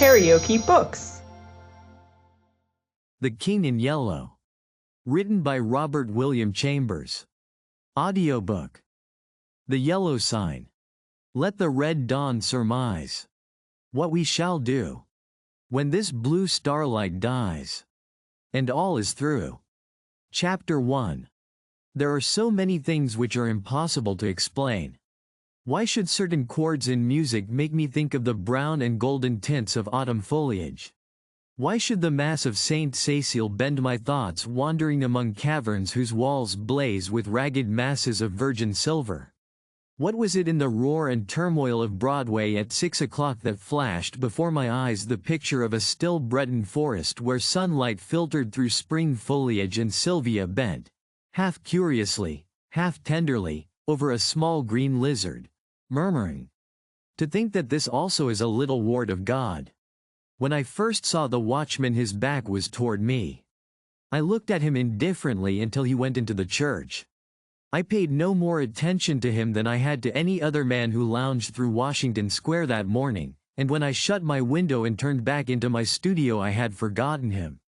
KaraokeBooks. The King in Yellow. Written by Robert William Chambers. Audiobook. The Yellow Sign. Let the red dawn surmise what we shall do when this blue starlight dies and all is through. Chapter 1. There are so many things which are impossible to explain. Why should certain chords in music make me think of the brown and golden tints of autumn foliage? Why should the Mass of Saint Cecile bend my thoughts wandering among caverns whose walls blaze with ragged masses of virgin silver? What was it in the roar and turmoil of Broadway at 6 o'clock that flashed before my eyes the picture of a still Breton forest where sunlight filtered through spring foliage and Sylvia bent, half curiously, half tenderly, over a small green lizard, murmuring, "To think that this also is a little ward of God." When I first saw the watchman, his back was toward me. I looked at him indifferently until he went into the church. I paid no more attention to him than I had to any other man who lounged through Washington Square that morning, and when I shut my window and turned back into my studio I had forgotten him.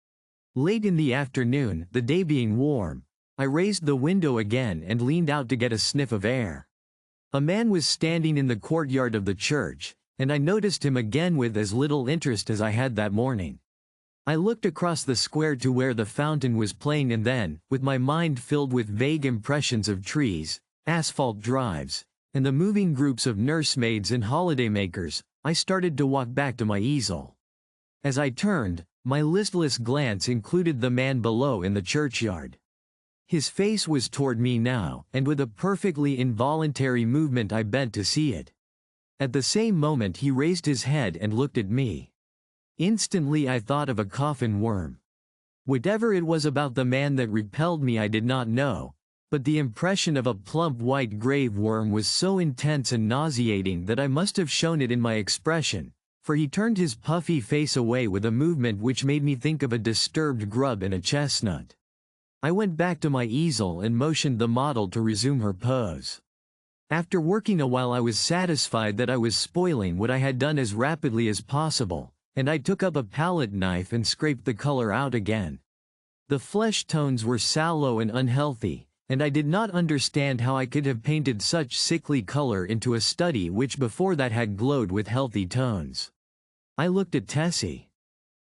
Late in the afternoon, the day being warm, I raised the window again and leaned out to get a sniff of air. A man was standing in the courtyard of the church, and I noticed him again with as little interest as I had that morning. I looked across the square to where the fountain was playing and then, with my mind filled with vague impressions of trees, asphalt drives, and the moving groups of nursemaids and holidaymakers, I started to walk back to my easel. As I turned, my listless glance included the man below in the churchyard. His face was toward me now, and with a perfectly involuntary movement I bent to see it. At the same moment he raised his head and looked at me. Instantly I thought of a coffin worm. Whatever it was about the man that repelled me I did not know, but the impression of a plump white grave worm was so intense and nauseating that I must have shown it in my expression, for he turned his puffy face away with a movement which made me think of a disturbed grub in a chestnut. I went back to my easel and motioned the model to resume her pose. After working a while I was satisfied that I was spoiling what I had done as rapidly as possible, and I took up a palette knife and scraped the color out again. The flesh tones were sallow and unhealthy, and I did not understand how I could have painted such sickly color into a study which before that had glowed with healthy tones. I looked at Tessie.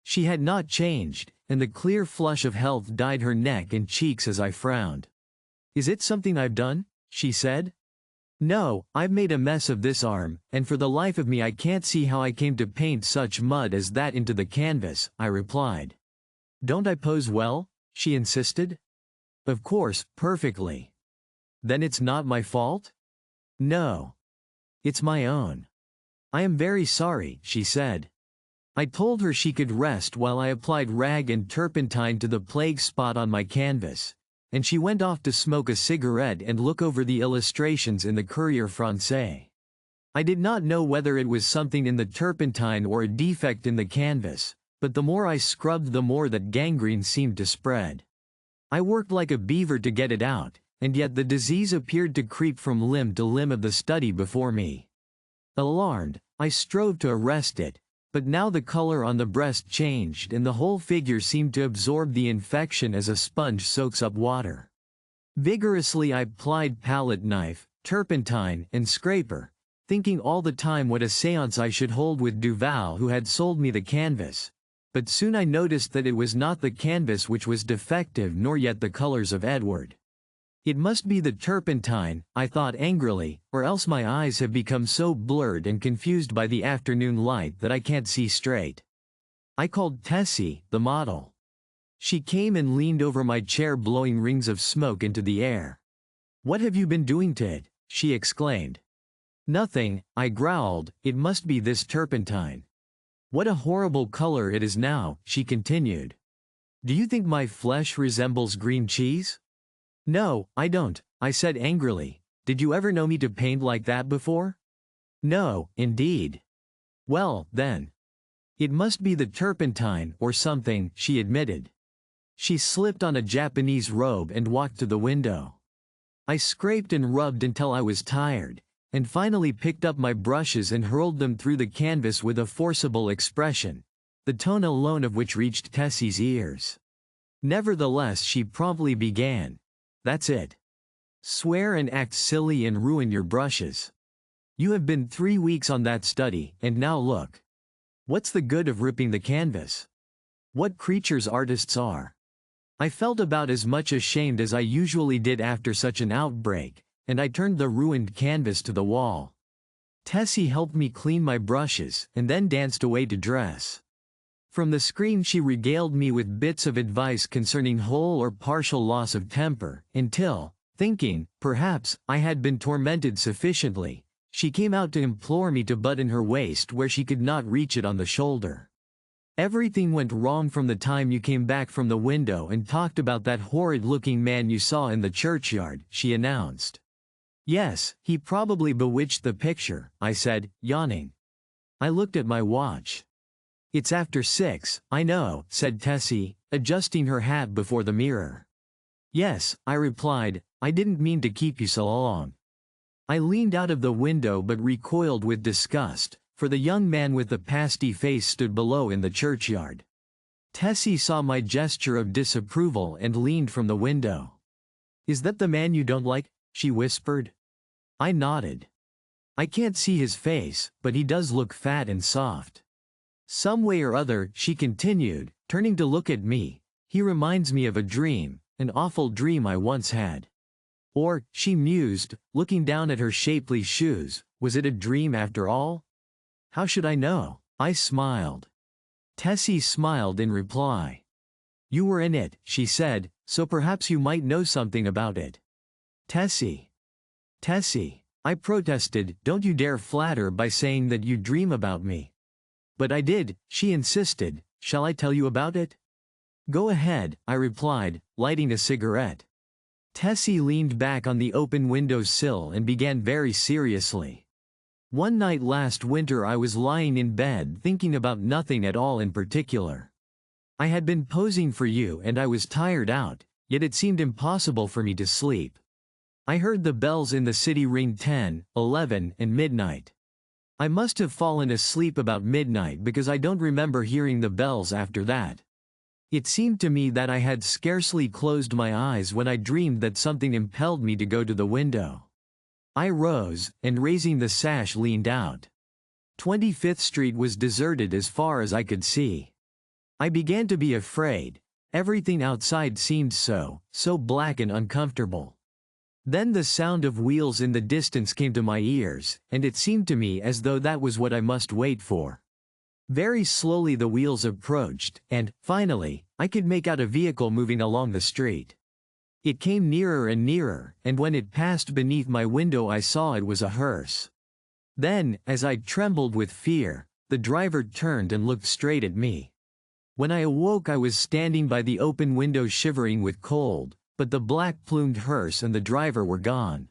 She had not changed, and the clear flush of health dyed her neck and cheeks as I frowned. "Is it something I've done?" she said. "No, I've made a mess of this arm, and for the life of me I can't see how I came to paint such mud as that into the canvas," I replied. "Don't I pose well?" she insisted. "Of course, perfectly." "Then it's not my fault?" "No. It's my own." "I am very sorry," she said. I told her she could rest while I applied rag and turpentine to the plague spot on my canvas, and she went off to smoke a cigarette and look over the illustrations in the Courrier Français. I did not know whether it was something in the turpentine or a defect in the canvas, but the more I scrubbed the more that gangrene seemed to spread. I worked like a beaver to get it out, and yet the disease appeared to creep from limb to limb of the study before me. Alarmed, I strove to arrest it, but now the color on the breast changed and the whole figure seemed to absorb the infection as a sponge soaks up water. Vigorously I plied palette knife, turpentine, and scraper, thinking all the time what a séance I should hold with Duval who had sold me the canvas, but soon I noticed that it was not the canvas which was defective nor yet the colors of Edward. It must be the turpentine, I thought angrily, or else my eyes have become so blurred and confused by the afternoon light that I can't see straight. I called Tessie, the model. She came and leaned over my chair blowing rings of smoke into the air. "What have you been doing to it?" she exclaimed. "Nothing," I growled, "it must be this turpentine." "What a horrible color it is now," she continued. "Do you think my flesh resembles green cheese?" "No, I don't," I said angrily. "Did you ever know me to paint like that before?" "No, indeed." "Well, then. It must be the turpentine or something," she admitted. She slipped on a Japanese robe and walked to the window. I scraped and rubbed until I was tired, and finally picked up my brushes and hurled them through the canvas with a forcible expression, the tone alone of which reached Tessie's ears. Nevertheless, she promptly began. "That's it. Swear and act silly and ruin your brushes. You have been 3 weeks on that study, and now look. What's the good of ripping the canvas? What creatures artists are." I felt about as much ashamed as I usually did after such an outbreak, and I turned the ruined canvas to the wall. Tessie helped me clean my brushes, and then danced away to dress. From the screen she regaled me with bits of advice concerning whole or partial loss of temper, until, thinking, perhaps, I had been tormented sufficiently, she came out to implore me to button her waist where she could not reach it on the shoulder. "Everything went wrong from the time you came back from the window and talked about that horrid-looking man you saw in the churchyard," she announced. "Yes, he probably bewitched the picture," I said, yawning. I looked at my watch. "It's after 6, I know," said Tessie, adjusting her hat before the mirror. "Yes," I replied, "I didn't mean to keep you so long." I leaned out of the window but recoiled with disgust, for the young man with the pasty face stood below in the churchyard. Tessie saw my gesture of disapproval and leaned from the window. "Is that the man you don't like?" she whispered. I nodded. "I can't see his face, but he does look fat and soft. Some way or other," she continued, turning to look at me, "he reminds me of a dream, an awful dream I once had." Or, she mused, looking down at her shapely shoes, was it a dream after all? How should I know? I smiled. Tessie smiled in reply. "You were in it," she said, "so perhaps you might know something about it." Tessie, I protested, "Don't you dare flatter by saying that you dream about me." "But I did," she insisted. "Shall I tell you about it?" "Go ahead," I replied, lighting a cigarette. Tessie leaned back on the open window sill and began very seriously. "One night last winter I was lying in bed thinking about nothing at all in particular. I had been posing for you and I was tired out, yet it seemed impossible for me to sleep. I heard the bells in the city ring 10, 11, and midnight. I must have fallen asleep about midnight because I don't remember hearing the bells after that. It seemed to me that I had scarcely closed my eyes when I dreamed that something impelled me to go to the window. I rose, and raising the sash leaned out. 25th Street was deserted as far as I could see. I began to be afraid. Everything outside seemed so black and uncomfortable. Then the sound of wheels in the distance came to my ears, and it seemed to me as though that was what I must wait for. Very slowly the wheels approached, and, finally, I could make out a vehicle moving along the street. It came nearer and nearer, and when it passed beneath my window I saw it was a hearse. Then, as I trembled with fear, the driver turned and looked straight at me. When I awoke I was standing by the open window shivering with cold, but the black-plumed hearse and the driver were gone.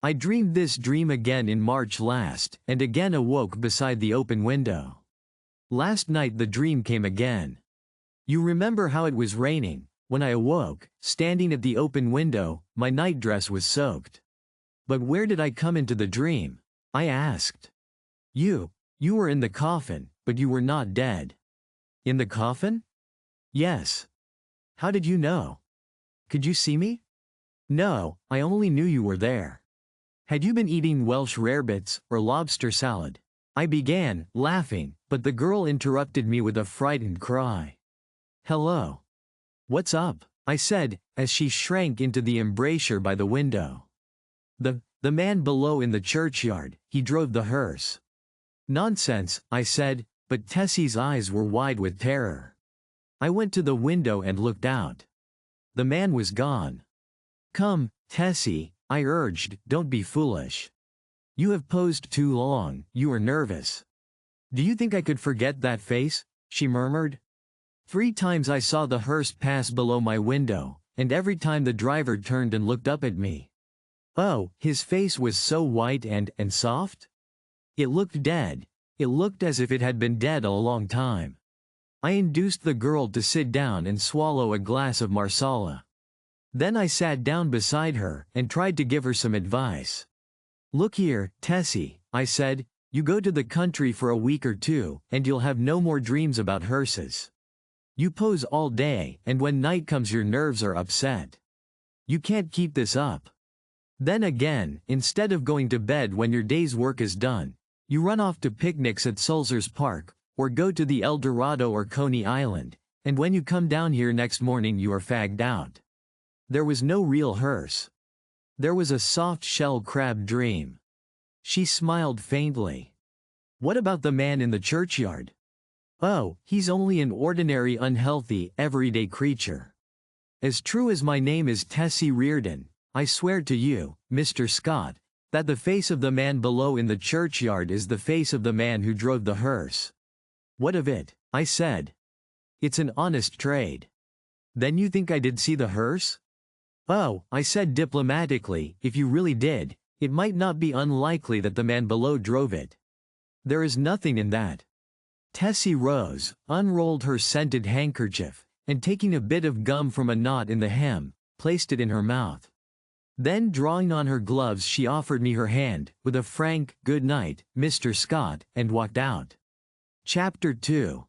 I dreamed this dream again in March last, and again awoke beside the open window. Last night the dream came again. You remember how it was raining. When I awoke, standing at the open window, my nightdress was soaked. But where did I come into the dream? I asked. You were in the coffin, but you were not dead. In the coffin? Yes. How did you know? Could you see me? No, I only knew you were there. Had you been eating Welsh rarebits, or lobster salad? I began, laughing, but the girl interrupted me with a frightened cry. Hello. What's up? I said, as she shrank into the embrasure by the window. The man below in the churchyard, he drove the hearse. Nonsense, I said, but Tessie's eyes were wide with terror. I went to the window and looked out. The man was gone. Come, Tessie, I urged, don't be foolish. You have posed too long, you are nervous. Do you think I could forget that face? She murmured. 3 times I saw the hearse pass below my window, and every time the driver turned and looked up at me. Oh, his face was so white and soft? It looked dead. It looked as if it had been dead a long time. I induced the girl to sit down and swallow a glass of marsala. Then I sat down beside her and tried to give her some advice. Look here, Tessie, I said, you go to the country for a week or two, and you'll have no more dreams about hearses. You pose all day, and when night comes your nerves are upset. You can't keep this up. Then again, instead of going to bed when your day's work is done, you run off to picnics at Sulzer's Park, or go to the El Dorado or Coney Island, and when you come down here next morning you are fagged out. There was no real hearse. There was a soft shell crab dream. She smiled faintly. What about the man in the churchyard? Oh, he's only an ordinary unhealthy, everyday creature. As true as my name is Tessie Reardon, I swear to you, Mr. Scott, that the face of the man below in the churchyard is the face of the man who drove the hearse. What of it? I said. It's an honest trade. Then you think I did see the hearse? Oh, I said diplomatically, if you really did, it might not be unlikely that the man below drove it. There is nothing in that. Tessie rose, unrolled her scented handkerchief, and taking a bit of gum from a knot in the hem, placed it in her mouth. Then drawing on her gloves she offered me her hand, with a frank, "Good night, Mr. Scott," and walked out. Chapter 2.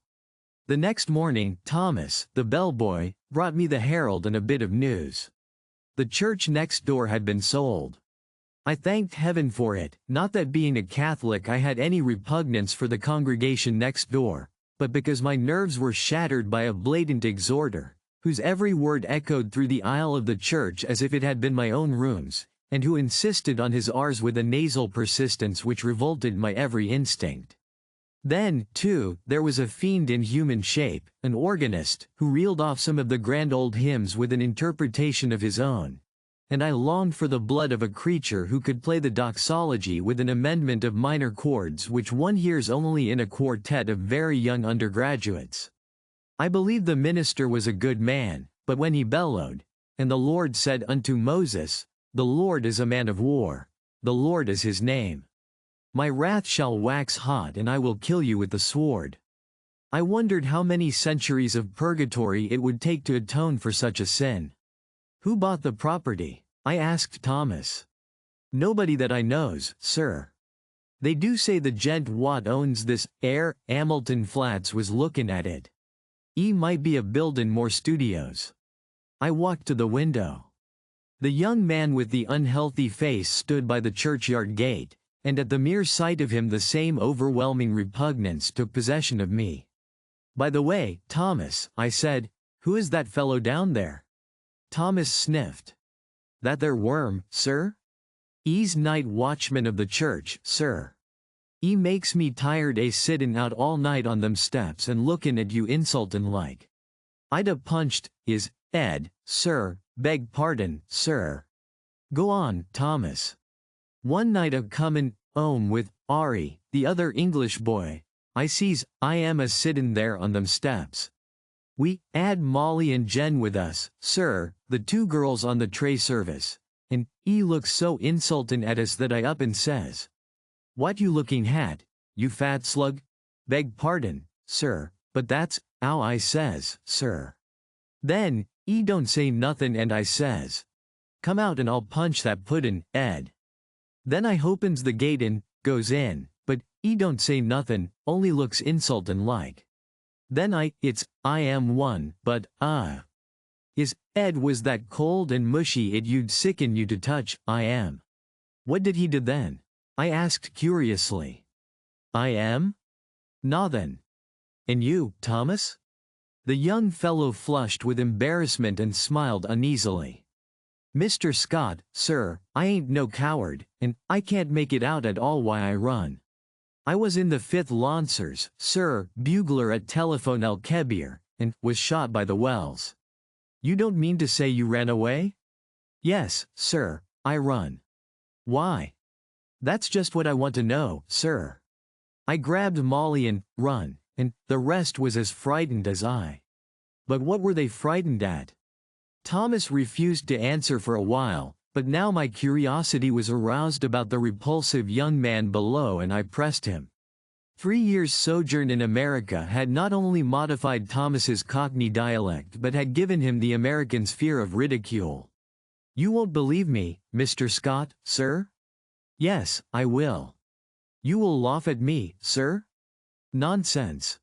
The next morning, Thomas, the bellboy, brought me the Herald and a bit of news. The church next door had been sold. I thanked heaven for it, not that being a Catholic I had any repugnance for the congregation next door, but because my nerves were shattered by a blatant exhorter, whose every word echoed through the aisle of the church as if it had been my own rooms, and who insisted on his R's with a nasal persistence which revolted my every instinct. Then, too, there was a fiend in human shape, an organist, who reeled off some of the grand old hymns with an interpretation of his own. And I longed for the blood of a creature who could play the doxology with an amendment of minor chords which one hears only in a quartet of very young undergraduates. I believe the minister was a good man, but when he bellowed, "And the Lord said unto Moses, the Lord is a man of war, the Lord is his name. My wrath shall wax hot and I will kill you with the sword." I wondered how many centuries of purgatory it would take to atone for such a sin. Who bought the property? I asked Thomas. Nobody that I knows, sir. They do say the gent what owns this 'ere Hamilton Flats was lookin' at it. E might be a buildin' more studios. I walked to the window. The young man with the unhealthy face stood by the churchyard gate, and at the mere sight of him the same overwhelming repugnance took possession of me. "By the way, Thomas," I said, "who is that fellow down there?" Thomas sniffed. "That there worm, sir? E's night watchman of the church, sir. E makes me tired sittin' out all night on them steps and lookin' at you insultin' like. I'd a punched is Ed, sir, beg pardon, sir." "Go on, Thomas." "One night a comin' 'ome with Ari, the other English boy, I sees I am a sittin' there on them steps. We 'ad Molly and Jen with us, sir, the two girls on the tray service, and E looks so insultin' at us that I up and says, 'What you looking hat, you fat slug? Beg pardon, sir, but that's 'ow I says, sir.' Then, E don't say nothin' and I says, 'Come out and I'll punch that puddin', Ed.' Then I hopens the gate and goes in, but E don't say nothin', only looks insultin' like. Then I am one, but is Ed was that cold and mushy it you'd sicken you to touch, I am." "What did he do then?" I asked curiously. "I am? Nothin'. And you, Thomas?" The young fellow flushed with embarrassment and smiled uneasily. "Mr. Scott, sir, I ain't no coward, and I can't make it out at all why I run. I was in the 5th Lancers, sir, bugler at Telephone El Kebir, and was shot by the Wells." "You don't mean to say you ran away?" "Yes, sir, I run." "Why?" "That's just what I want to know, sir. I grabbed Molly and run, and the rest was as frightened as I." "But what were they frightened at?" Thomas refused to answer for a while, but now my curiosity was aroused about the repulsive young man below and I pressed him. 3 years' sojourn in America had not only modified Thomas's Cockney dialect but had given him the American's fear of ridicule. "You won't believe me, Mr. Scott, sir?" Yes, I will. You will laugh at me, sir? Nonsense.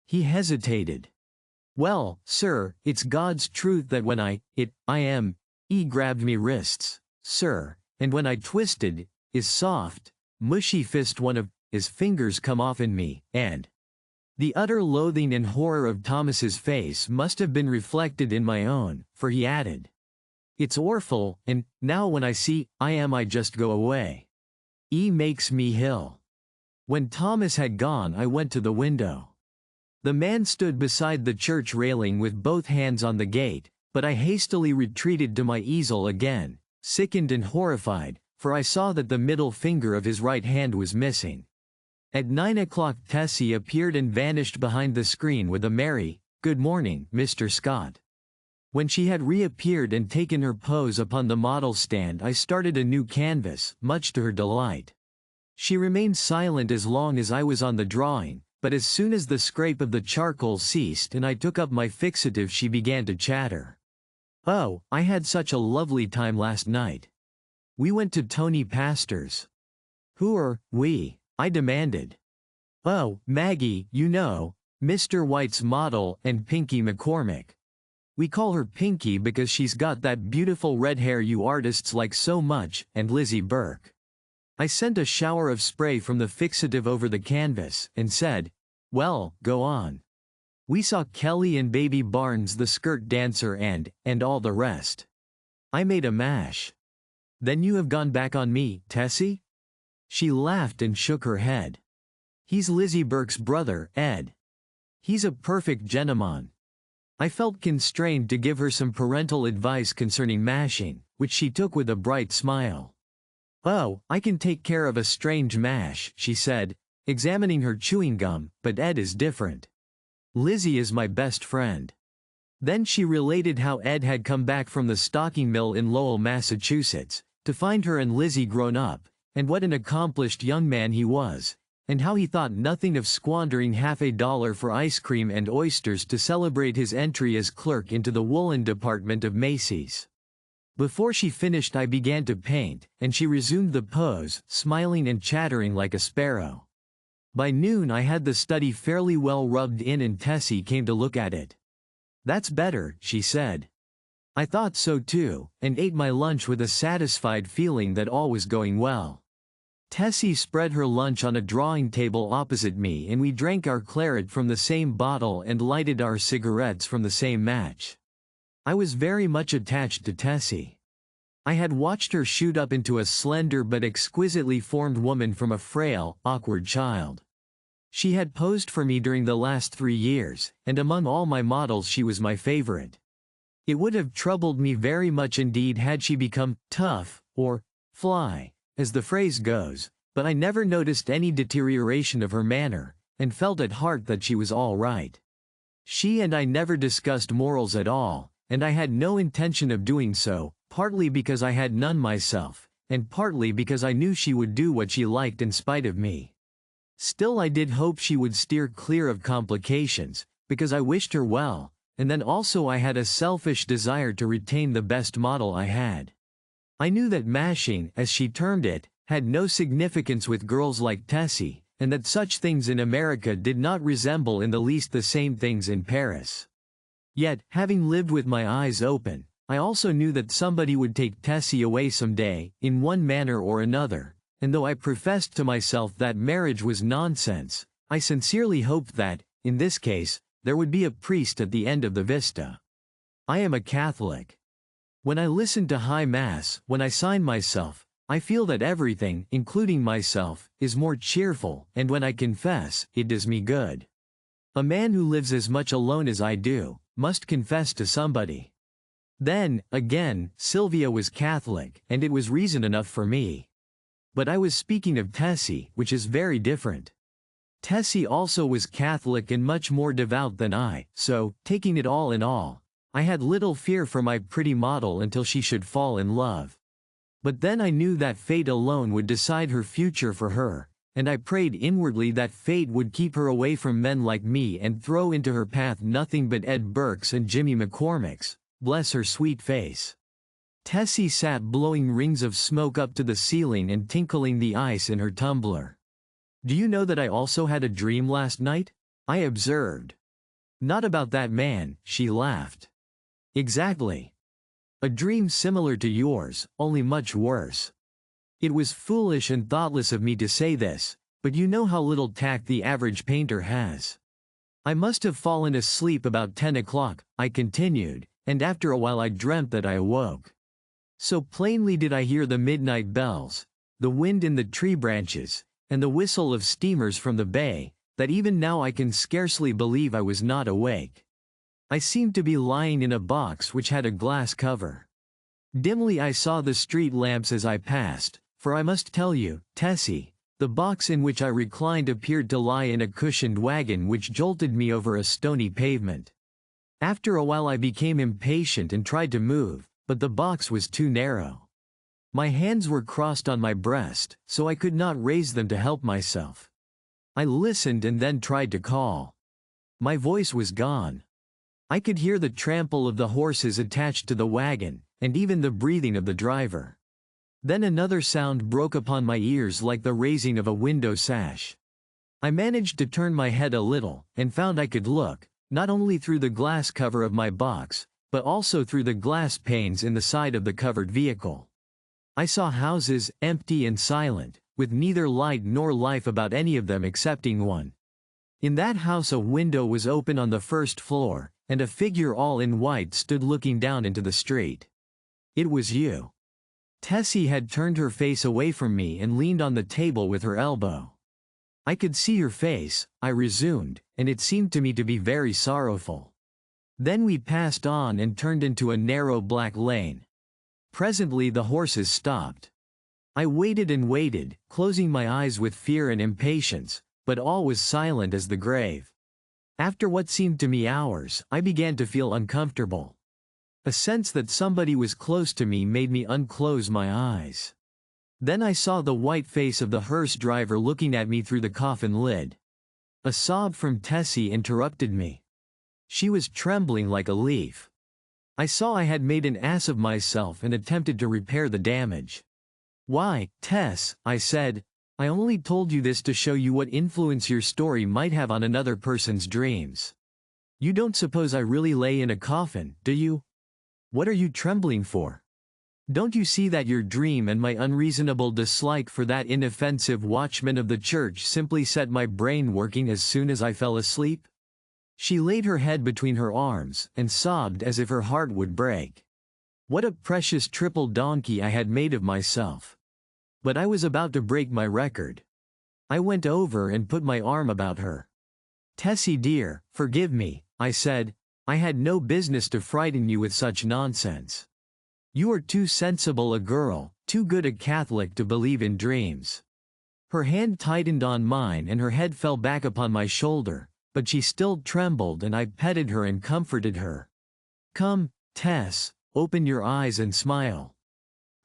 He hesitated. Well, sir, it's God's truth that when he grabbed me wrists, sir, and when I twisted, his soft, mushy fist one of his fingers come off in me, and the utter loathing and horror of Thomas's face must have been reflected in my own, for he added, it's orful, and now when I see I just go away. Makes me hill. When Thomas had gone, I went to the window. The man stood beside the church railing with both hands on the gate, but I hastily retreated to my easel again, sickened and horrified, for I saw that the middle finger of his right hand was missing. At 9 o'clock Tessie appeared and vanished behind the screen with a merry, "Good morning, Mr. Scott." When she had reappeared and taken her pose upon the model stand, I started a new canvas, much to her delight. She remained silent as long as I was on the drawing, but as soon as the scrape of the charcoal ceased and I took up my fixative she began to chatter. "Oh, I had such a lovely time last night. We went to Tony Pastor's." "Who are we?" I demanded. "Oh, Maggie, you know, Mr. White's model, and Pinky McCormick. We call her Pinky because she's got that beautiful red hair you artists like so much, and Lizzie Burke." I sent a shower of spray from the fixative over the canvas, and said, "Well, go on." "We saw Kelly and Baby Barnes the skirt dancer and all the rest." I made a mash. "Then you have gone back on me, Tessie?" She laughed and shook her head. "He's Lizzie Burke's brother, Ed. He's a perfect gentleman." I felt constrained to give her some parental advice concerning mashing, which she took with a bright smile. "Oh, I can take care of a strange mash," she said, examining her chewing gum, "but Ed is different. Lizzie is my best friend." Then she related how Ed had come back from the stocking mill in Lowell, Massachusetts, to find her and Lizzie grown up, and what an accomplished young man he was, and how he thought nothing of squandering $50 for ice cream and oysters to celebrate his entry as clerk into the woolen department of Macy's. Before she finished I began to paint, and she resumed the pose, smiling and chattering like a sparrow. By noon I had the study fairly well rubbed in and Tessie came to look at it. "That's better," she said. I thought so too, and ate my lunch with a satisfied feeling that all was going well. Tessie spread her lunch on a drawing table opposite me and we drank our claret from the same bottle and lighted our cigarettes from the same match. I was very much attached to Tessie. I had watched her shoot up into a slender but exquisitely formed woman from a frail, awkward child. She had posed for me during the last 3 years, and among all my models she was my favorite. It would have troubled me very much indeed had she become tough, or fly, as the phrase goes, but I never noticed any deterioration of her manner, and felt at heart that she was all right. She and I never discussed morals at all, and I had no intention of doing so, partly because I had none myself, and partly because I knew she would do what she liked in spite of me. Still I did hope she would steer clear of complications, because I wished her well, and then also I had a selfish desire to retain the best model I had. I knew that mashing, as she termed it, had no significance with girls like Tessie, and that such things in America did not resemble in the least the same things in Paris. Yet, having lived with my eyes open, I also knew that somebody would take Tessie away someday, in one manner or another, and though I professed to myself that marriage was nonsense, I sincerely hoped that, in this case, there would be a priest at the end of the vista. I am a Catholic. When I listen to High Mass, when I sign myself, I feel that everything, including myself, is more cheerful, and when I confess, it does me good. A man who lives as much alone as I do, must confess to somebody. Then, again, Sylvia was Catholic, and it was reason enough for me. But I was speaking of Tessie, which is very different. Tessie also was Catholic and much more devout than I, so, taking it all in all, I had little fear for my pretty model until she should fall in love. But then I knew that fate alone would decide her future for her, and I prayed inwardly that fate would keep her away from men like me and throw into her path nothing but Ed Burke's and Jimmy McCormick's, bless her sweet face. Tessie sat blowing rings of smoke up to the ceiling and tinkling the ice in her tumbler. "Do you know that I also had a dream last night?" I observed. "Not about that man," she laughed. "Exactly. A dream similar to yours, only much worse. It was foolish and thoughtless of me to say this, but you know how little tact the average painter has. I must have fallen asleep about 10 o'clock, I continued, and after a while I dreamt that I awoke. So plainly did I hear the midnight bells, the wind in the tree branches, and the whistle of steamers from the bay, that even now I can scarcely believe I was not awake. I seemed to be lying in a box which had a glass cover. Dimly I saw the street lamps as I passed, for I must tell you, Tessie, the box in which I reclined appeared to lie in a cushioned wagon which jolted me over a stony pavement. After a while I became impatient and tried to move, but the box was too narrow. My hands were crossed on my breast, so I could not raise them to help myself. I listened and then tried to call. My voice was gone. I could hear the trample of the horses attached to the wagon, and even the breathing of the driver. Then another sound broke upon my ears like the raising of a window sash. I managed to turn my head a little, and found I could look, not only through the glass cover of my box, but also through the glass panes in the side of the covered vehicle. I saw houses, empty and silent, with neither light nor life about any of them excepting one. In that house a window was open on the first floor, and a figure all in white stood looking down into the street. It was you. Tessie had turned her face away from me and leaned on the table with her elbow. "I could see your face," I resumed, "and it seemed to me to be very sorrowful. Then we passed on and turned into a narrow black lane. Presently the horses stopped. I waited and waited, closing my eyes with fear and impatience, but all was silent as the grave. After what seemed to me hours, I began to feel uncomfortable. A sense that somebody was close to me made me unclose my eyes. Then I saw the white face of the hearse driver looking at me through the coffin lid. A sob from Tessie interrupted me. She was trembling like a leaf. I saw I had made an ass of myself and attempted to repair the damage. "Why, Tess," I said, "I only told you this to show you what influence your story might have on another person's dreams. You don't suppose I really lay in a coffin, do you? What are you trembling for? Don't you see that your dream and my unreasonable dislike for that inoffensive watchman of the church simply set my brain working as soon as I fell asleep?" She laid her head between her arms, and sobbed as if her heart would break. What a precious triple donkey I had made of myself. But I was about to break my record. I went over and put my arm about her. "Tessie dear, forgive me," I said. "I had no business to frighten you with such nonsense. You are too sensible a girl, too good a Catholic to believe in dreams." Her hand tightened on mine and her head fell back upon my shoulder, but she still trembled and I petted her and comforted her. "Come, Tess, open your eyes and smile."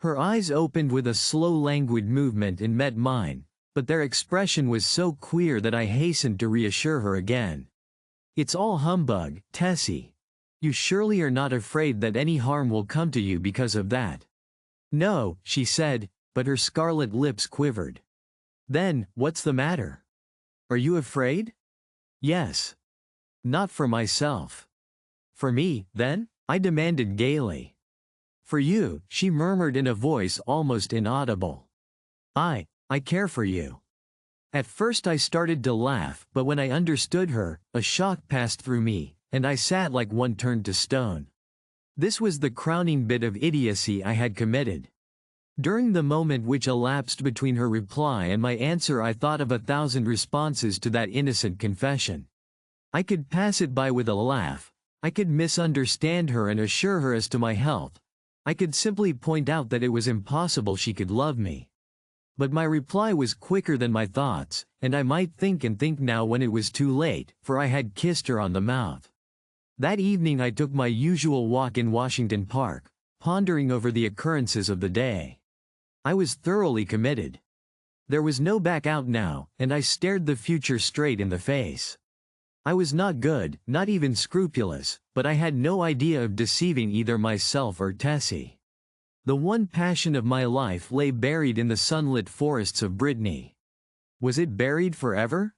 Her eyes opened with a slow languid movement and met mine, but their expression was so queer that I hastened to reassure her again. "It's all humbug, Tessie. You surely are not afraid that any harm will come to you because of that?" "No," she said, but her scarlet lips quivered. "Then, what's the matter? Are you afraid?" "Yes." "Not for myself." "For me, then?" I demanded gaily. "For you," she murmured in a voice almost inaudible. I care for you." At first I started to laugh, but when I understood her, a shock passed through me, and I sat like one turned to stone. This was the crowning bit of idiocy I had committed. During the moment which elapsed between her reply and my answer I thought of 1,000 responses to that innocent confession. I could pass it by with a laugh. I could misunderstand her and assure her as to my health. I could simply point out that it was impossible she could love me. But my reply was quicker than my thoughts, and I might think and think now when it was too late, for I had kissed her on the mouth. That evening I took my usual walk in Washington Park, pondering over the occurrences of the day. I was thoroughly committed. There was no back out now, and I stared the future straight in the face. I was not good, not even scrupulous, but I had no idea of deceiving either myself or Tessie. The one passion of my life lay buried in the sunlit forests of Brittany. Was it buried forever?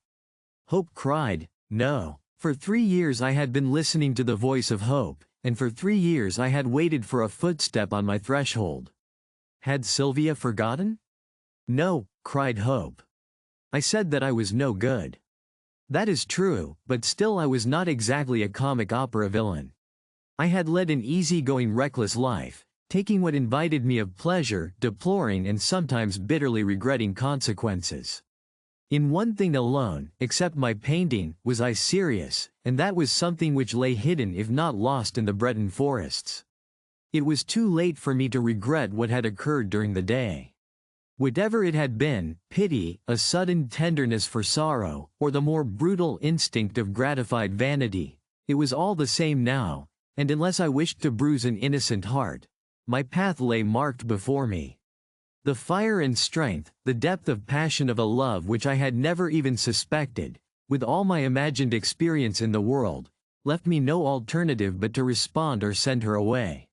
Hope cried, no. For 3 years I had been listening to the voice of hope, and for 3 years I had waited for a footstep on my threshold. Had Sylvia forgotten? No, cried Hope. I said that I was no good. That is true, but still I was not exactly a comic opera villain. I had led an easygoing, reckless life, taking what invited me of pleasure, deploring and sometimes bitterly regretting consequences. In one thing alone, except my painting, was I serious, and that was something which lay hidden if not lost in the Breton forests. It was too late for me to regret what had occurred during the day. Whatever it had been, pity, a sudden tenderness for sorrow, or the more brutal instinct of gratified vanity, it was all the same now, and unless I wished to bruise an innocent heart, my path lay marked before me. The fire and strength, the depth of passion of a love which I had never even suspected, with all my imagined experience in the world, left me no alternative but to respond or send her away.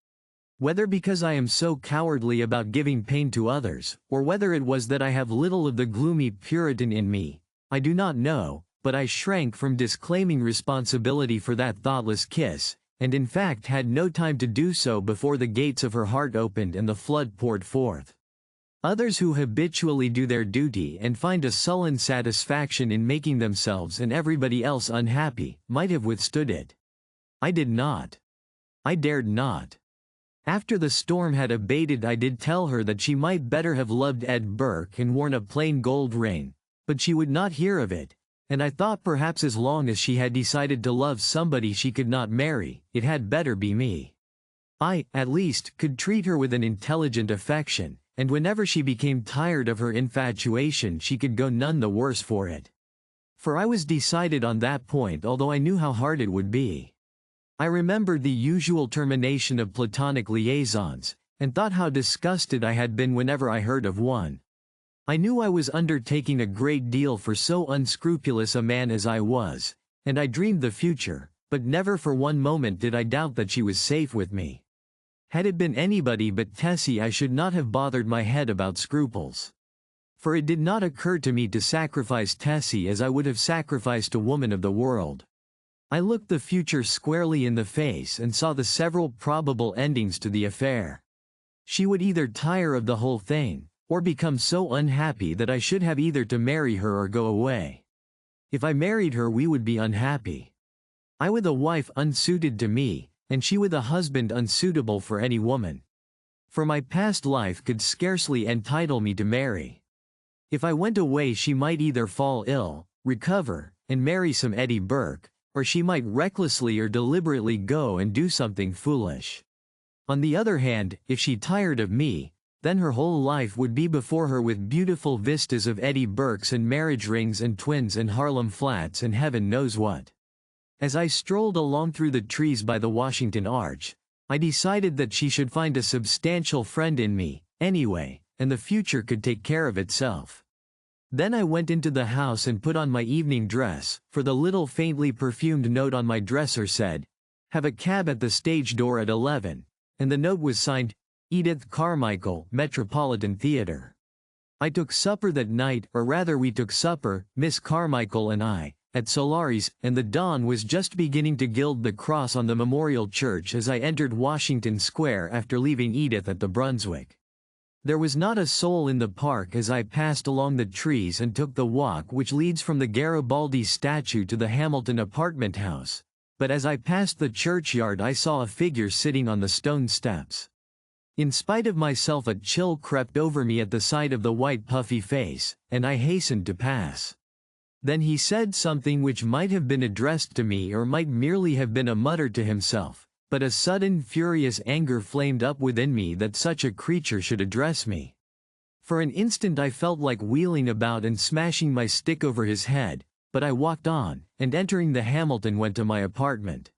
Whether because I am so cowardly about giving pain to others, or whether it was that I have little of the gloomy Puritan in me, I do not know, but I shrank from disclaiming responsibility for that thoughtless kiss, and in fact had no time to do so before the gates of her heart opened and the flood poured forth. Others who habitually do their duty and find a sullen satisfaction in making themselves and everybody else unhappy, might have withstood it. I did not. I dared not. After the storm had abated I did tell her that she might better have loved Ed Burke and worn a plain gold ring, but she would not hear of it, and I thought perhaps as long as she had decided to love somebody she could not marry, it had better be me. I, at least, could treat her with an intelligent affection, and whenever she became tired of her infatuation she could go none the worse for it. For I was decided on that point although I knew how hard it would be. I remembered the usual termination of platonic liaisons, and thought how disgusted I had been whenever I heard of one. I knew I was undertaking a great deal for so unscrupulous a man as I was, and I dreamed the future, but never for one moment did I doubt that she was safe with me. Had it been anybody but Tessie I should not have bothered my head about scruples. For it did not occur to me to sacrifice Tessie as I would have sacrificed a woman of the world. I looked the future squarely in the face and saw the several probable endings to the affair. She would either tire of the whole thing, or become so unhappy that I should have either to marry her or go away. If I married her we would be unhappy. I with a wife unsuited to me, and she with a husband unsuitable for any woman. For my past life could scarcely entitle me to marry. If I went away she might either fall ill, recover, and marry some Eddie Burke, or she might recklessly or deliberately go and do something foolish. On the other hand, if she tired of me, then her whole life would be before her with beautiful vistas of Eddie Burkes and marriage rings and twins and Harlem flats and heaven knows what. As I strolled along through the trees by the Washington Arch, I decided that she should find a substantial friend in me, anyway, and the future could take care of itself. Then I went into the house and put on my evening dress, for the little faintly perfumed note on my dresser said, "Have a cab at the stage door at 11, and the note was signed, Edith Carmichael, Metropolitan Theater. I took supper that night, or rather we took supper, Miss Carmichael and I, at Solari's, and the dawn was just beginning to gild the cross on the Memorial Church as I entered Washington Square after leaving Edith at the Brunswick. There was not a soul in the park as I passed along the trees and took the walk which leads from the Garibaldi statue to the Hamilton apartment house, but as I passed the churchyard I saw a figure sitting on the stone steps. In spite of myself a chill crept over me at the sight of the white puffy face, and I hastened to pass. Then he said something which might have been addressed to me or might merely have been a mutter to himself, but a sudden furious anger flamed up within me that such a creature should address me. For an instant I felt like wheeling about and smashing my stick over his head, but I walked on, and entering the Hamilton went to my apartment.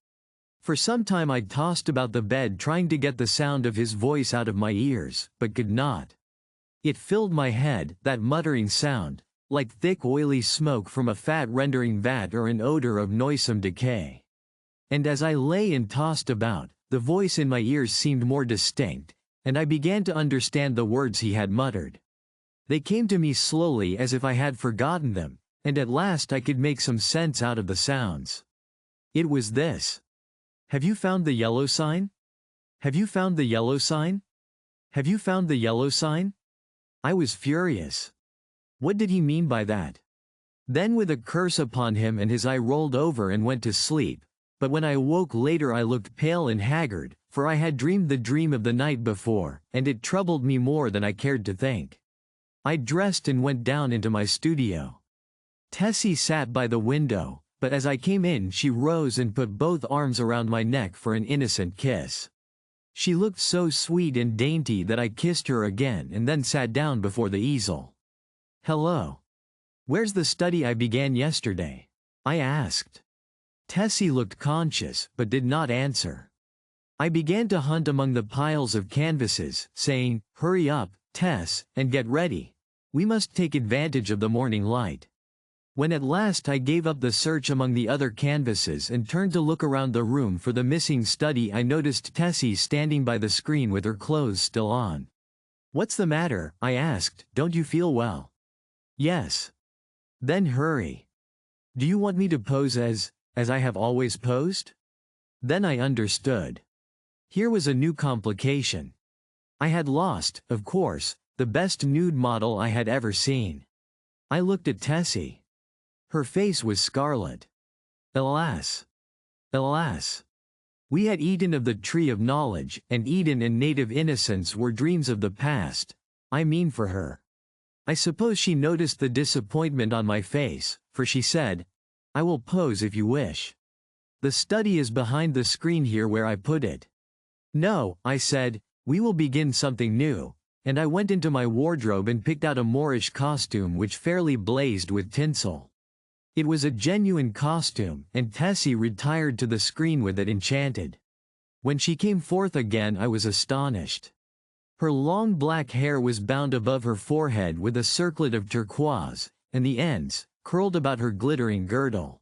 For some time I tossed about the bed trying to get the sound of his voice out of my ears, but could not. It filled my head, that muttering sound, like thick oily smoke from a fat rendering vat or an odor of noisome decay. And as I lay and tossed about, the voice in my ears seemed more distinct, and I began to understand the words he had muttered. They came to me slowly as if I had forgotten them, and at last I could make some sense out of the sounds. It was this. Have you found the yellow sign? Have you found the yellow sign? Have you found the yellow sign? I was furious. What did he mean by that? Then with a curse upon him and his eye rolled over and went to sleep, but when I awoke later I looked pale and haggard, for I had dreamed the dream of the night before, and it troubled me more than I cared to think. I dressed and went down into my studio. Tessie sat by the window, but as I came in she rose and put both arms around my neck for an innocent kiss. She looked so sweet and dainty that I kissed her again and then sat down before the easel. "Hello. Where's the study I began yesterday?" I asked. Tessie looked conscious, but did not answer. I began to hunt among the piles of canvases, saying, "Hurry up, Tess, and get ready. We must take advantage of the morning light." When at last I gave up the search among the other canvases and turned to look around the room for the missing study, I noticed Tessie standing by the screen with her clothes still on. "What's the matter?" I asked. "Don't you feel well?" "Yes." "Then hurry. Do you want me to pose as I have always posed?" Then I understood. Here was a new complication. I had lost, of course, the best nude model I had ever seen. I looked at Tessie. Her face was scarlet. Alas! Alas! We had eaten of the tree of knowledge, and Eden and native innocence were dreams of the past. I mean for her. I suppose she noticed the disappointment on my face, for she said, "I will pose if you wish. The study is behind the screen here where I put it." "No," I said, "we will begin something new," and I went into my wardrobe and picked out a Moorish costume which fairly blazed with tinsel. It was a genuine costume, and Tessie retired to the screen with it enchanted. When she came forth again I was astonished. Her long black hair was bound above her forehead with a circlet of turquoise, and the ends, curled about her glittering girdle.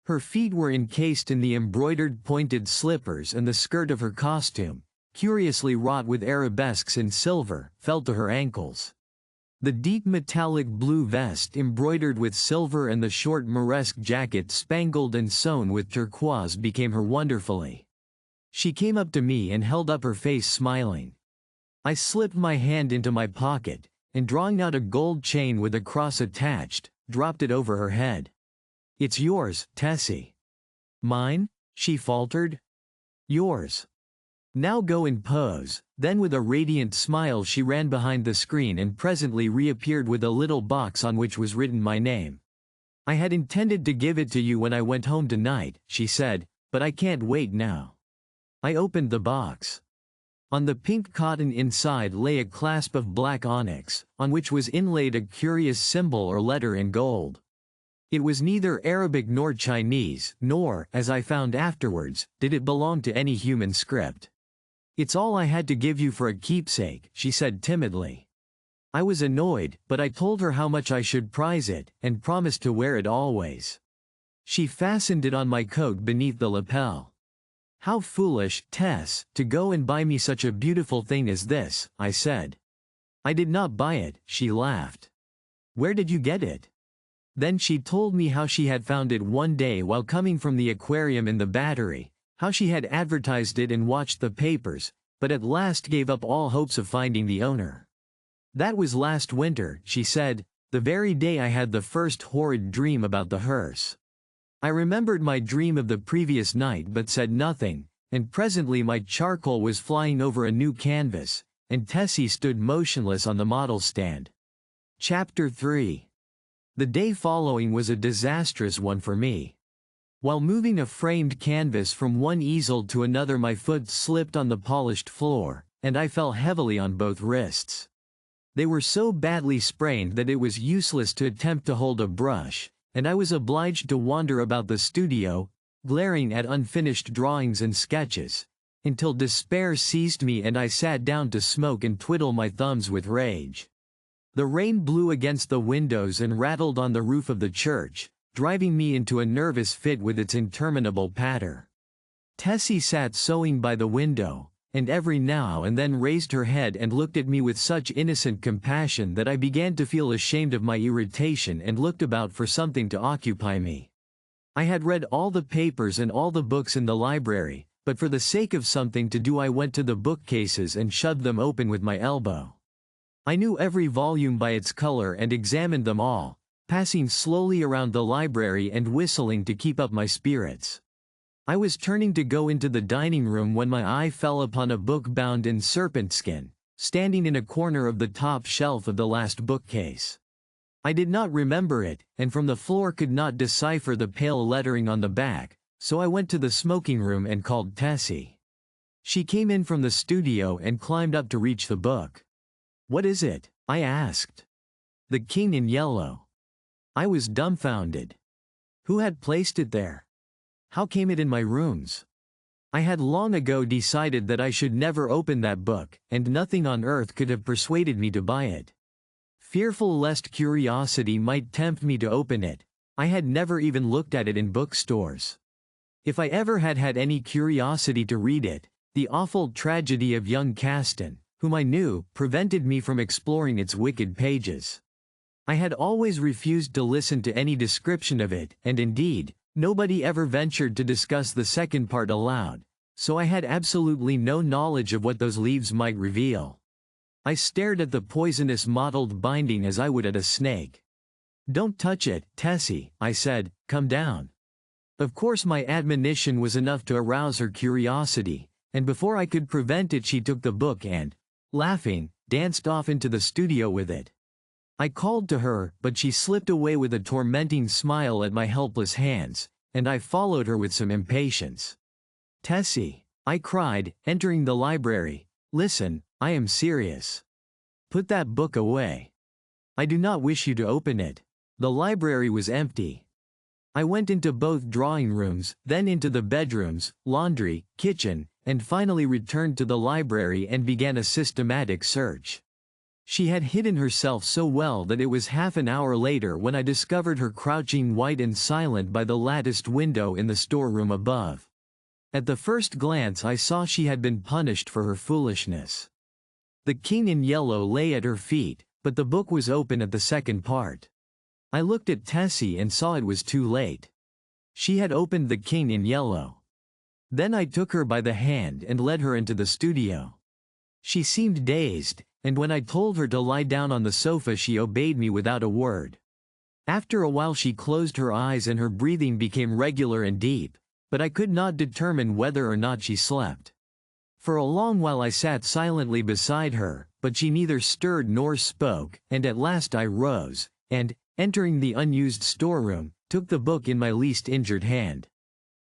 Her feet were encased in the embroidered pointed slippers, and the skirt of her costume, curiously wrought with arabesques in silver, fell to her ankles. The deep metallic blue vest embroidered with silver and the short Moresque jacket spangled and sewn with turquoise became her wonderfully. She came up to me and held up her face smiling. I slipped my hand into my pocket, and drawing out a gold chain with a cross attached, dropped it over her head. "It's yours, Tessie." "Mine?" she faltered. "Yours. Now go and pose." Then with a radiant smile she ran behind the screen and presently reappeared with a little box on which was written my name. "I had intended to give it to you when I went home tonight," she said, "but I can't wait now." I opened the box. On the pink cotton inside lay a clasp of black onyx, on which was inlaid a curious symbol or letter in gold. It was neither Arabic nor Chinese, nor, as I found afterwards, did it belong to any human script. "It's all I had to give you for a keepsake," she said timidly. I was annoyed, but I told her how much I should prize it, and promised to wear it always. She fastened it on my coat beneath the lapel. "How foolish, Tess, to go and buy me such a beautiful thing as this," I said. "I did not buy it," she laughed. "Where did you get it?" Then she told me how she had found it one day while coming from the aquarium in the Battery, how she had advertised it and watched the papers, but at last gave up all hopes of finding the owner. "That was last winter," she said, "the very day I had the first horrid dream about the hearse." I remembered my dream of the previous night but said nothing, and presently my charcoal was flying over a new canvas, and Tessie stood motionless on the model stand. Chapter 3. The day following was a disastrous one for me. While moving a framed canvas from one easel to another, my foot slipped on the polished floor, and I fell heavily on both wrists. They were so badly sprained that it was useless to attempt to hold a brush, and I was obliged to wander about the studio, glaring at unfinished drawings and sketches, until despair seized me and I sat down to smoke and twiddle my thumbs with rage. The rain blew against the windows and rattled on the roof of the church, driving me into a nervous fit with its interminable patter. Tessie sat sewing by the window, and every now and then raised her head and looked at me with such innocent compassion that I began to feel ashamed of my irritation and looked about for something to occupy me. I had read all the papers and all the books in the library, but for the sake of something to do I went to the bookcases and shoved them open with my elbow. I knew every volume by its color and examined them all, passing slowly around the library and whistling to keep up my spirits. I was turning to go into the dining room when my eye fell upon a book bound in serpent skin, standing in a corner of the top shelf of the last bookcase. I did not remember it, and from the floor could not decipher the pale lettering on the back, so I went to the smoking room and called Tessie. She came in from the studio and climbed up to reach the book. "What is it?" I asked. "The King in Yellow." I was dumbfounded. Who had placed it there? How came it in my rooms? I had long ago decided that I should never open that book, and nothing on earth could have persuaded me to buy it. Fearful lest curiosity might tempt me to open it, I had never even looked at it in bookstores. If I ever had had any curiosity to read it, the awful tragedy of young Caston, whom I knew, prevented me from exploring its wicked pages. I had always refused to listen to any description of it, and indeed, nobody ever ventured to discuss the second part aloud, so I had absolutely no knowledge of what those leaves might reveal. I stared at the poisonous mottled binding as I would at a snake. "Don't touch it, Tessie," I said, "come down." Of course my admonition was enough to arouse her curiosity, and before I could prevent it she took the book and, laughing, danced off into the studio with it. I called to her, but she slipped away with a tormenting smile at my helpless hands, and I followed her with some impatience. "Tessie," I cried, entering the library, "listen, I am serious. Put that book away. I do not wish you to open it." The library was empty. I went into both drawing rooms, then into the bedrooms, laundry, kitchen, and finally returned to the library and began a systematic search. She had hidden herself so well that it was half an hour later when I discovered her crouching white and silent by the latticed window in the storeroom above. At the first glance I saw she had been punished for her foolishness. The King in Yellow lay at her feet, but the book was open at the second part. I looked at Tessie and saw it was too late. She had opened The King in Yellow. Then I took her by the hand and led her into the studio. She seemed dazed, and when I told her to lie down on the sofa she obeyed me without a word. After a while she closed her eyes and her breathing became regular and deep, but I could not determine whether or not she slept. For a long while I sat silently beside her, but she neither stirred nor spoke, and at last I rose, and, entering the unused storeroom, took the book in my least injured hand.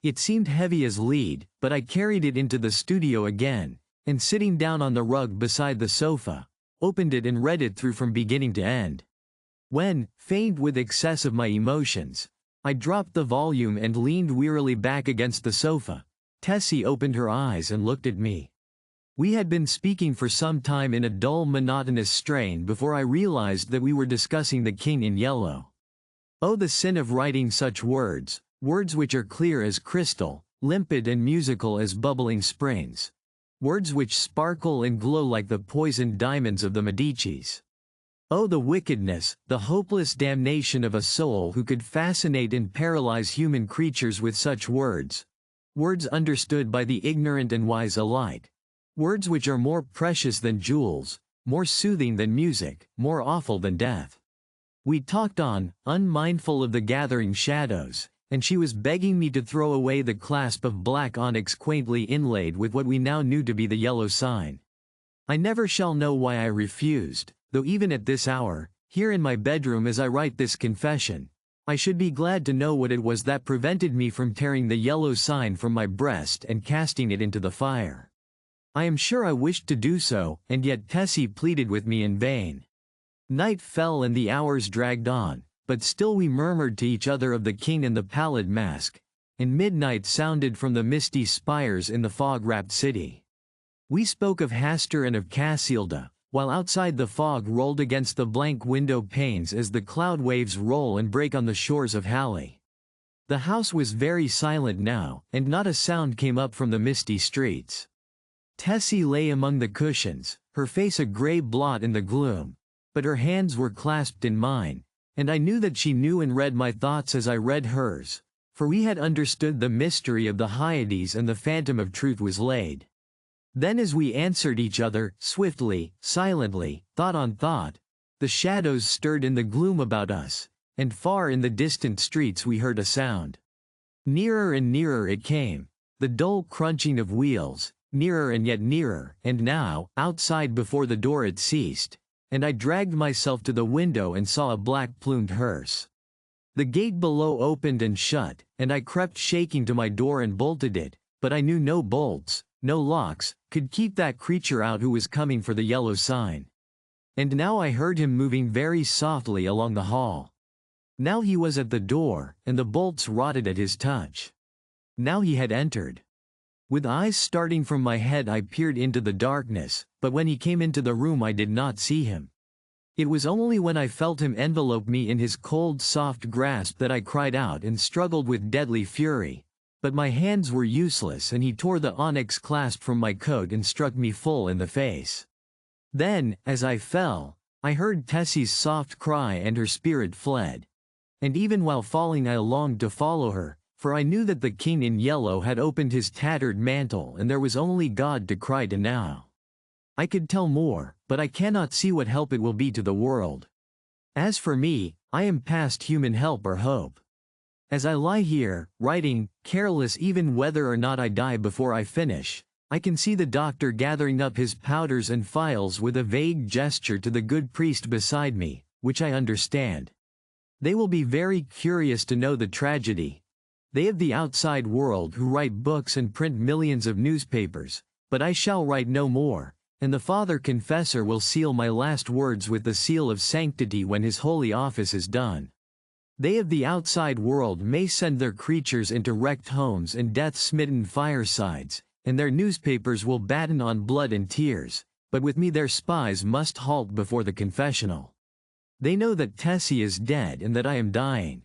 It seemed heavy as lead, but I carried it into the studio again, and sitting down on the rug beside the sofa, opened it and read it through from beginning to end. When, faint with excess of my emotions, I dropped the volume and leaned wearily back against the sofa, Tessie opened her eyes and looked at me. We had been speaking for some time in a dull monotonous strain before I realized that we were discussing The King in Yellow. Oh, the sin of writing such words, words which are clear as crystal, limpid and musical as bubbling springs. Words which sparkle and glow like the poisoned diamonds of the Medicis. Oh, the wickedness, the hopeless damnation of a soul who could fascinate and paralyze human creatures with such words. Words understood by the ignorant and wise alike. Words which are more precious than jewels, more soothing than music, more awful than death. We talked on, unmindful of the gathering shadows, and she was begging me to throw away the clasp of black onyx quaintly inlaid with what we now knew to be the yellow sign. I never shall know why I refused, though even at this hour, here in my bedroom as I write this confession, I should be glad to know what it was that prevented me from tearing the yellow sign from my breast and casting it into the fire. I am sure I wished to do so, and yet Tessie pleaded with me in vain. Night fell and the hours dragged on, but still we murmured to each other of the king and the pallid mask, and midnight sounded from the misty spires in the fog-wrapped city. We spoke of Hastur and of Cassilda, while outside the fog rolled against the blank window panes as the cloud waves roll and break on the shores of Halley. The house was very silent now, and not a sound came up from the misty streets. Tessie lay among the cushions, her face a gray blot in the gloom, but her hands were clasped in mine, and I knew that she knew and read my thoughts as I read hers, for we had understood the mystery of the Hyades and the phantom of truth was laid. Then as we answered each other, swiftly, silently, thought on thought, the shadows stirred in the gloom about us, and far in the distant streets we heard a sound. Nearer and nearer it came, the dull crunching of wheels, nearer and yet nearer, and now, outside before the door it ceased, and I dragged myself to the window and saw a black-plumed hearse. The gate below opened and shut, and I crept shaking to my door and bolted it, but I knew no bolts, no locks, could keep that creature out who was coming for the yellow sign. And now I heard him moving very softly along the hall. Now he was at the door, and the bolts rotted at his touch. Now he had entered. With eyes starting from my head I peered into the darkness, but when he came into the room I did not see him. It was only when I felt him envelope me in his cold soft grasp that I cried out and struggled with deadly fury, but my hands were useless and he tore the onyx clasp from my coat and struck me full in the face. Then, as I fell, I heard Tessie's soft cry and her spirit fled. And even while falling I longed to follow her, for I knew that the king in yellow had opened his tattered mantle and there was only God to cry to now. I could tell more, but I cannot see what help it will be to the world. As for me, I am past human help or hope. As I lie here, writing, careless even whether or not I die before I finish, I can see the doctor gathering up his powders and phials with a vague gesture to the good priest beside me, which I understand. They will be very curious to know the tragedy. They of the outside world who write books and print millions of newspapers, but I shall write no more, and the Father Confessor will seal my last words with the seal of sanctity when his holy office is done. They of the outside world may send their creatures into wrecked homes and death-smitten firesides, and their newspapers will batten on blood and tears, but with me their spies must halt before the confessional. They know that Tessie is dead and that I am dying.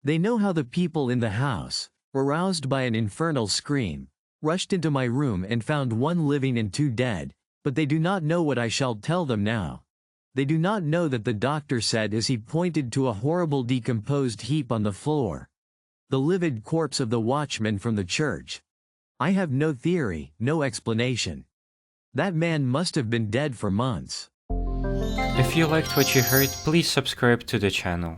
They know how the people in the house, aroused by an infernal scream, rushed into my room and found one living and two dead, but they do not know what I shall tell them now. They do not know that the doctor said as he pointed to a horrible decomposed heap on the floor, the livid corpse of the watchman from the church. I have no theory, no explanation. That man must have been dead for months. If you liked what you heard, please subscribe to the channel.